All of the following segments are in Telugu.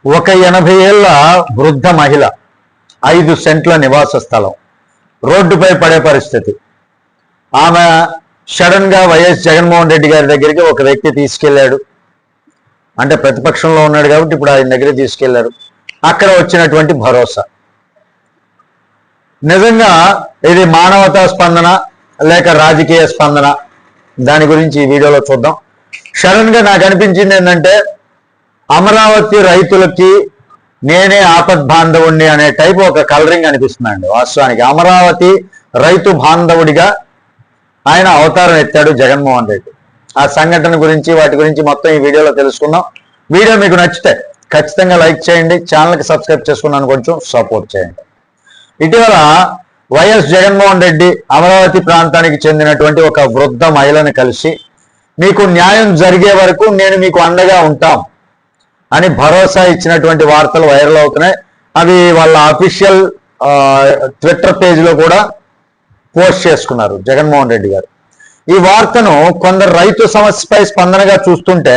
ఒక 80 ఏళ్ల వృద్ధ మహిళ 5 సెంట్ల నివాస స్థలం రోడ్డుపై పడే పరిస్థితి. ఆమె సడన్ గా వైఎస్ జగన్మోహన్ రెడ్డి గారి దగ్గరికి ఒక వ్యక్తి తీసుకెళ్లాడు. అంటే ప్రతిపక్షంలో ఉన్నాడు కాబట్టి ఇప్పుడు ఆయన దగ్గరికి తీసుకెళ్లారు. అక్కడ వచ్చినటువంటి భరోసా నిజంగా ఇది మానవతా స్పందన లేక రాజకీయ స్పందన, దాని గురించి ఈ వీడియోలో చూద్దాం. సడన్ గా నాకు అనిపించింది ఏంటంటే, అమరావతి రైతులకి నేనే ఆపద్ బాంధవుడిని అనే టైప్ ఒక కలరింగ్ అనిపిస్తుందండి. వాస్తవానికి అమరావతి రైతు బాంధవుడిగా ఆయన అవతారం ఎత్తాడు జగన్మోహన్ రెడ్డి. ఆ సంఘటన గురించి వాటి గురించి మొత్తం ఈ వీడియోలో తెలుసుకుందాం. వీడియో మీకు నచ్చితే ఖచ్చితంగా లైక్ చేయండి, ఛానల్కి సబ్స్క్రైబ్ చేసుకున్నాను కొంచెం సపోర్ట్ చేయండి. ఇటీవల వైఎస్ జగన్మోహన్ రెడ్డి అమరావతి ప్రాంతానికి చెందినటువంటి ఒక వృద్ధ మహిళని కలిసి మీకు న్యాయం జరిగే వరకు నేను మీకు అండగా ఉంటాం అని భరోసా ఇచ్చినటువంటి వార్తలు వైరల్ అవుతున్నాయి. అవి వాళ్ళ అఫీషియల్ ట్విట్టర్ పేజ్లో కూడా పోస్ట్ చేసుకున్నారు జగన్మోహన్ రెడ్డి గారు. ఈ వార్తను కొందరు రైతు సమస్యపై స్పందనగా చూస్తుంటే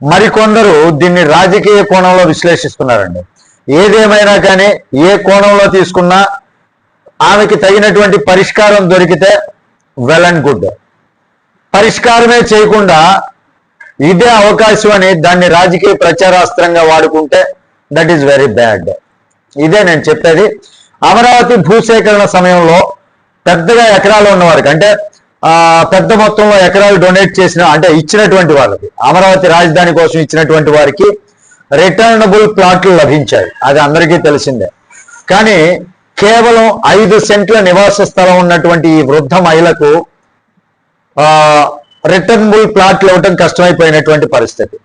మరికొందరు దీన్ని రాజకీయ కోణంలో విశ్లేషిస్తున్నారండి. ఏదేమైనా కానీ ఏ కోణంలో తీసుకున్నా ఆమెకి తగినటువంటి పరిష్కారం దొరికితే వెల్ అండ్ గుడ్. పరిష్కారమే చేయకుండా ఇదే అవకాశం అని దాన్ని రాజకీయ ప్రచారాస్త్రంగా వాడుకుంటే దట్ ఈస్ వెరీ బ్యాడ్. ఇదే నేను చెప్పేది. అమరావతి భూసేకరణ సమయంలో పెద్దగా ఎకరాలు ఉన్నవారికి, అంటే పెద్ద మొత్తంలో ఎకరాలు డొనేట్ చేసిన, అంటే ఇచ్చినటువంటి వాళ్ళకి, అమరావతి రాజధాని కోసం ఇచ్చినటువంటి వారికి రిటర్నబుల్ ప్లాట్లు లభించాయి. అది అందరికీ తెలిసిందే. కానీ కేవలం 5 సెంట్ల నివాస స్థలం ఉన్నటువంటి ఈ వృద్ధ మహిళకు రిటర్నబుల్ ప్లాట్లు ఇవ్వటం కష్టమైపోయినటువంటి పరిస్థితి.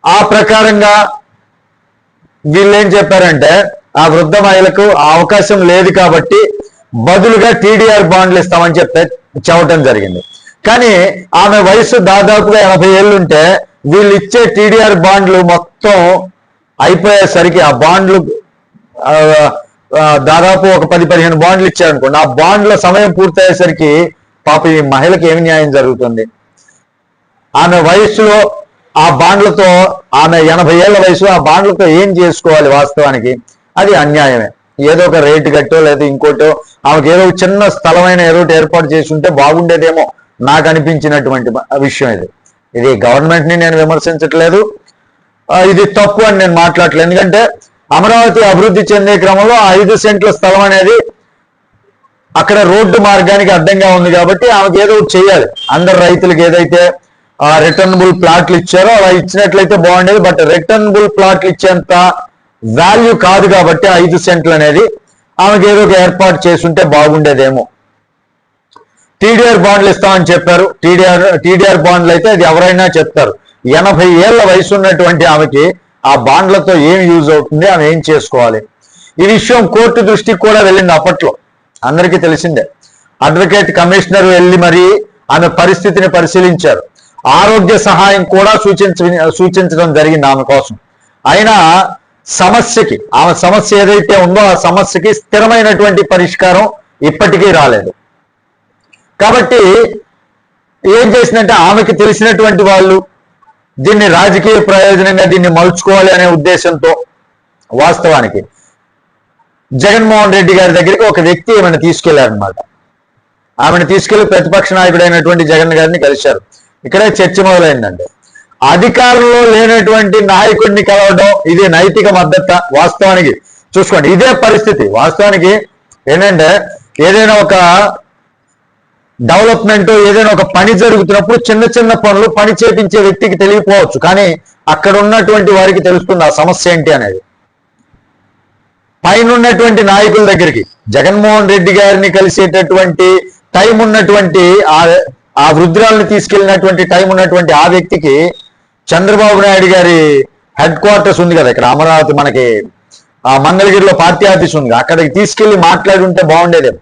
ఆ ప్రకారంగా వీళ్ళేం చెప్పారంటే, ఆ వృద్ధ మహిళకు ఆ అవకాశం లేదు కాబట్టి బదులుగా టీడీఆర్ బాండ్లు ఇస్తామని చెప్పడం జరిగింది. కానీ ఆమె వయసు దాదాపుగా 80 ఏళ్ళు ఉంటే వీళ్ళు ఇచ్చే టీడీఆర్ బాండ్లు మొత్తం అయిపోయేసరికి, ఆ బాండ్లు దాదాపు ఒక 10-15 బాండ్లు ఇచ్చారనుకోండి, ఆ బాండ్ల సమయం పూర్తయ్యేసరికి పాప ఈ మహిళకి ఏమి న్యాయం జరుగుతుంది? ఆమె వయసులో ఆ బాండ్లతో, ఆమె 80 ఏళ్ల వయసు, ఆ బాండ్లతో ఏం చేసుకోవాలి? వాస్తవానికి అది అన్యాయమే. ఏదో ఒక రేటు కట్టో లేదా ఇంకోటో, ఆమెకు ఏదో చిన్న స్థలమైన ఏదో ఏర్పాటు చేసి ఉంటే బాగుండేదేమో నాకు అనిపించినటువంటి విషయం ఇది. ఇది గవర్నమెంట్ని నేను విమర్శించట్లేదు, ఇది తప్పు అని నేను మాట్లాడట్లేదు. ఎందుకంటే అమరావతి అభివృద్ధి చెందే క్రమంలో 5 సెంట్ల స్థలం అనేది అక్కడ రోడ్డు మార్గానికి అడ్డంగా ఉంది కాబట్టి ఆమెకు ఏదో చేయాలి. అందరు రైతులకు ఏదైతే రిటర్నబుల్ ప్లాట్లు ఇచ్చారో అలా ఇచ్చినట్లయితే బాగుండేది. బట్ రిటర్నబుల్ ప్లాట్లు ఇచ్చేంత వాల్యూ కాదు కాబట్టి 5 సెంట్లు అనేది ఆమెకు ఏదో ఒక ఏర్పాటు చేసుంటే బాగుండేదేమో. టీడీఆర్ బాండ్లు ఇస్తామని చెప్పారు. టీడీఆర్ బాండ్లు అయితే అది ఎవరైనా చెప్తారు. 80 ఏళ్ల వయసు ఉన్నటువంటి ఆమెకి ఆ బాండ్లతో ఏం యూజ్ అవుతుంది, ఆమె ఏం చేసుకోవాలి? ఈ విషయం కోర్టు దృష్టికి కూడా వెళ్ళింది. అప్పట్లో అందరికీ తెలిసిందే. అడ్వకేట్ కమిషనర్ వెళ్ళి మరి ఆమె పరిస్థితిని పరిశీలించారు. ఆరోగ్య సహాయం కూడా సూచించడం జరిగింది ఆమె కోసం. అయినా సమస్యకి, ఆమె సమస్య ఏదైతే ఉందో ఆ సమస్యకి స్థిరమైనటువంటి పరిష్కారం ఇప్పటికీ రాలేదు. కాబట్టి ఏం చేసిందంటే, ఆమెకి తెలిసినటువంటి వాళ్ళు దీన్ని రాజకీయ ప్రయోజనంగా దీన్ని మలుచుకోవాలి అనే ఉద్దేశంతో వాస్తవానికి జగన్మోహన్ రెడ్డి గారి దగ్గరికి ఒక వ్యక్తి ఆమెను తీసుకెళ్లారనమాట. ఆమెను తీసుకెళ్లి ప్రతిపక్ష నాయకుడైనటువంటి జగన్ గారిని కలిశారు. ఇక్కడే చర్చ మొదలైందండి. అధికారంలో లేనటువంటి నాయకుడిని కలవడం ఇది నైతిక మద్దతు? వాస్తవానికి చూసుకోండి, ఇదే పరిస్థితి. వాస్తవానికి ఏంటంటే, ఏదైనా ఒక డెవలప్మెంట్, ఏదైనా ఒక పని జరుగుతున్నప్పుడు చిన్న చిన్న పనులు పని చేపించే వ్యక్తికి తెలియకపోవచ్చు, కానీ అక్కడ ఉన్నటువంటి వారికి తెలుస్తుంది ఆ సమస్య ఏంటి అనేది. పైన ఉన్నటువంటి నాయకుల దగ్గరికి జగన్మోహన్ రెడ్డి గారిని కలిసేటటువంటి టైం ఉన్నటువంటి ఆ వృద్ధురాలను తీసుకెళ్ళినటువంటి టైం ఉన్నటువంటి ఆ వ్యక్తికి చంద్రబాబు నాయుడు గారి హెడ్ క్వార్టర్స్ ఉంది కదా ఇక్కడ అమరావతి, మనకి మంగళగిరిలో పార్టీ ఆఫీస్ ఉంది, అక్కడికి తీసుకెళ్లి మాట్లాడి ఉంటే బాగుండేదేమో.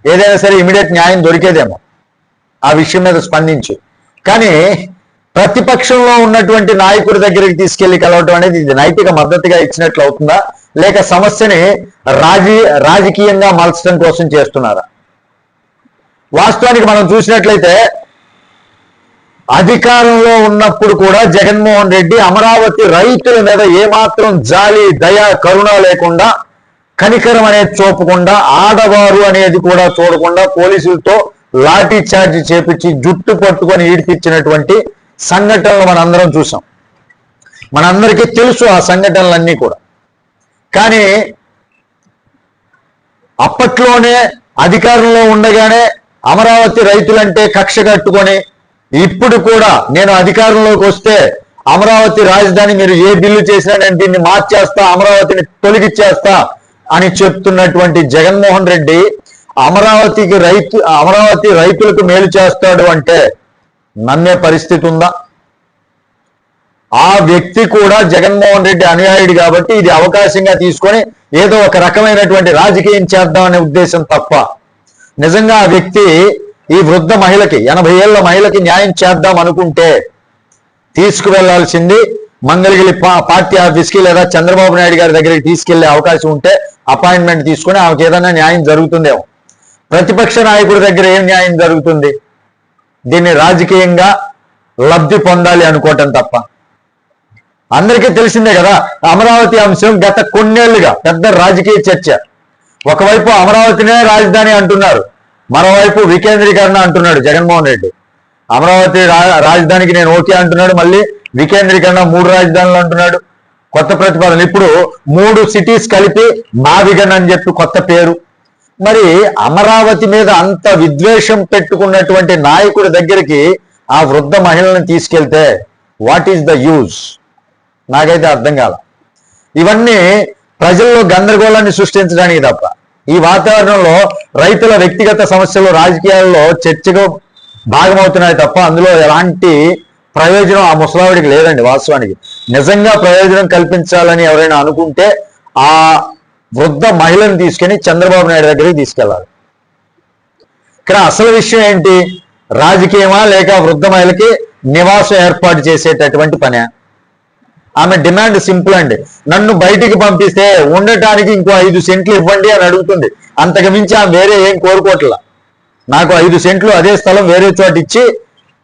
ఏదైనా సరే ఇమీడియట్ న్యాయం దొరికేదేమో ఆ విషయం మీద స్పందించి. కానీ ప్రతిపక్షంలో ఉన్నటువంటి నాయకుడి దగ్గరికి తీసుకెళ్లి కలవటం అనేది ఇది నైతిక మద్దతుగా ఇచ్చినట్లు అవుతుందా, లేక సమస్యని రాజకీయంగా మలచడం కోసం చేస్తున్నారా? వాస్తవానికి మనం చూసినట్లయితే అధికారంలో ఉన్నప్పుడు కూడా జగన్మోహన్ రెడ్డి అమరావతి రైతుల మీద ఏమాత్రం జాలి దయ కరుణ లేకుండా, కనికరం అనేది చూపకుండా, ఆడవారు అనేది కూడా చూడకుండా పోలీసులతో లాఠీ చార్జ్ చేపించి జుట్టు పట్టుకొని ఈడ్పించినటువంటి సంఘటనలు మనందరం చూసాం. మనందరికీ తెలుసు ఆ సంఘటనలన్నీ కూడా. కానీ అప్పట్లోనే అధికారంలో ఉండగానే అమరావతి రైతులంటే కక్ష కట్టుకొని ఇప్పుడు కూడా నేను అధికారంలోకి వస్తే అమరావతి రాజధాని మీరు ఏ బిల్లు చేసినా నేను దీన్ని మార్చేస్తా, అమరావతిని తొలగిచ్చేస్తా అని చెప్తున్నటువంటి జగన్మోహన్ రెడ్డి అమరావతి రైతులకు మేలు చేస్తాడు అంటే నమ్మే పరిస్థితి ఉందా? ఆ వ్యక్తి కూడా జగన్మోహన్ రెడ్డి అనుయాయుడు కాబట్టి ఇది అవకాశంగా తీసుకొని ఏదో ఒక రకమైనటువంటి రాజకీయం చేద్దామనే ఉద్దేశం తప్ప, నిజంగా ఆ వ్యక్తి ఈ వృద్ధ మహిళకి 80 ఏళ్ల మహిళకి న్యాయం చేద్దాం అనుకుంటే తీసుకువెళ్లాల్సింది మంగళగిరి పార్టీ ఆఫీస్కి లేదా చంద్రబాబు నాయుడు గారి దగ్గరికి తీసుకెళ్లే అవకాశం ఉంటే అపాయింట్మెంట్ తీసుకుని ఆమెకి ఏదైనా న్యాయం జరుగుతుందేమో. ప్రతిపక్ష నాయకుడి దగ్గర ఏం న్యాయం జరుగుతుంది? దీన్ని రాజకీయంగా లబ్ధి పొందాలి అనుకోవటం తప్ప. అందరికీ తెలిసిందే కదా, అమరావతి అంశం గత కొన్నేళ్లుగా పెద్ద రాజకీయ చర్చ. ఒకవైపు అమరావతినే రాజధాని అంటున్నారు, మరోవైపు వికేంద్రీకరణ అంటున్నాడు జగన్మోహన్ రెడ్డి. అమరావతి రాజధానికి నేను ఓకే అంటున్నాడు, మళ్ళీ వికేంద్రీకరణ 3 రాజధానులు అంటున్నాడు. కొత్త ప్రతిపాదన, ఇప్పుడు 3 సిటీస్ కలిపి మావిగన్ అని చెప్పి కొత్త పేరు. మరి అమరావతి మీద అంత విద్వేషం పెట్టుకున్నటువంటి నాయకుడి దగ్గరికి ఆ వృద్ధ మహిళలను తీసుకెళ్తే వాట్ ఈస్ ద యూజ్? నాకైతే అర్థం కాల. ఇవన్నీ ప్రజల్లో గందరగోళాన్ని సృష్టించడానికి తప్ప, ఈ వాతావరణంలో రైతుల వ్యక్తిగత సమస్యలు రాజకీయాల్లో చర్చకు భాగమవుతున్నాయి తప్ప అందులో ఎలాంటి ప్రయోజనం ఆ ముసలావిడికి లేదండి. వాస్తవానికి నిజంగా ప్రయోజనం కల్పించాలని ఎవరైనా అనుకుంటే ఆ వృద్ధ మహిళను తీసుకుని చంద్రబాబు నాయుడు దగ్గరికి తీసుకెళ్లాలి. ఇక్కడ అసలు విషయం ఏంటి? రాజకీయమా లేక వృద్ధ మహిళకి నివాసం ఏర్పాటు చేసేటటువంటి పనే? ఆమె డిమాండ్ సింపుల్ అండి, నన్ను బయటికి పంపిస్తే ఉండటానికి ఇంకో 5 సెంట్లు ఇవ్వండి అని అడుగుతుంది. అంతకు మించి ఆమె వేరే ఏం కోరుకోవట్లా. నాకు 5 సెంట్లు అదే స్థలం వేరే చోట ఇచ్చి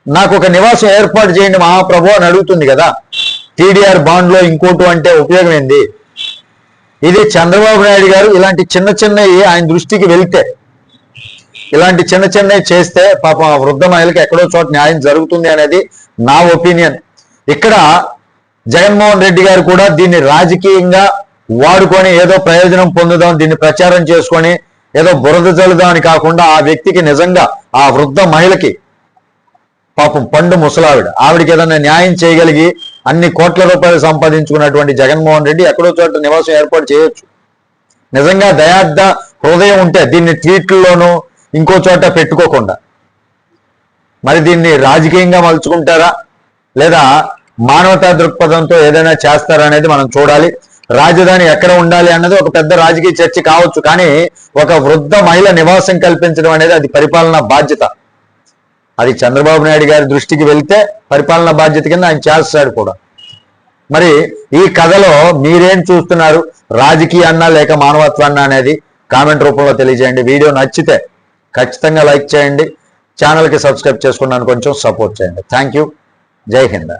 నాకు ఒక నివాసం ఏర్పాటు చేయండి మహాప్రభు అని అడుగుతుంది కదా. టీడీఆర్ బాండ్లో ఇంకోటి అంటే ఉపయోగం ఏంది? ఇది చంద్రబాబు నాయుడు గారు ఇలాంటి చిన్నవి ఆయన దృష్టికి వెళ్తే, ఇలాంటి చిన్నవి చేస్తే పాపం ఆ వృద్ధ మహిళకి ఎక్కడో చోట న్యాయం జరుగుతుంది అనేది నా ఒపీనియన్. ఇక్కడ జగన్మోహన్ రెడ్డి గారు కూడా దీన్ని రాజకీయంగా వాడుకొని ఏదో ప్రయోజనం పొందుదాం, దీన్ని ప్రచారం చేసుకొని ఏదో బురద చల్లుదాం అని కాకుండా ఆ వ్యక్తికి నిజంగా ఆ వృద్ధ మహిళకి పాపం పండు ముసలావిడ, ఆవిడికి ఏదైనా న్యాయం చేయగలిగి అన్ని కోట్ల రూపాయలు సంపాదించుకున్నటువంటి జగన్మోహన్ రెడ్డి ఎక్కడో చోట నివాసం ఏర్పాటు చేయొచ్చు. నిజంగా దయార్థ హృదయం ఉంటే దీన్ని ట్వీట్లలోనూ ఇంకో చోట పెట్టుకోకుండా మరి దీన్ని రాజకీయంగా మలుచుకుంటారా లేదా మానవతా దృక్పథంతో ఏదైనా చేస్తారా అనేది మనం చూడాలి. రాజధాని ఎక్కడ ఉండాలి అన్నది ఒక పెద్ద రాజకీయ చర్చ కావచ్చు, కానీ ఒక వృద్ధ మహిళ నివాసం కల్పించడం అనేది అది పరిపాలనా బాధ్యత. అది చంద్రబాబు నాయుడు గారి దృష్టికి వెళ్తే పరిపాలనా బాధ్యత కింద ఆయన చేస్తాడు కూడా. మరి ఈ కథలో మీరేం చూస్తున్నారు? రాజకీయాన్నా లేక మానవత్వాన్నా అనేది కామెంట్ రూపంలో తెలియజేయండి. వీడియో నచ్చితే ఖచ్చితంగా లైక్ చేయండి, ఛానల్కి సబ్స్క్రైబ్ చేసుకున్నాను కొంచెం సపోర్ట్ చేయండి. Thank you. జై హింద్.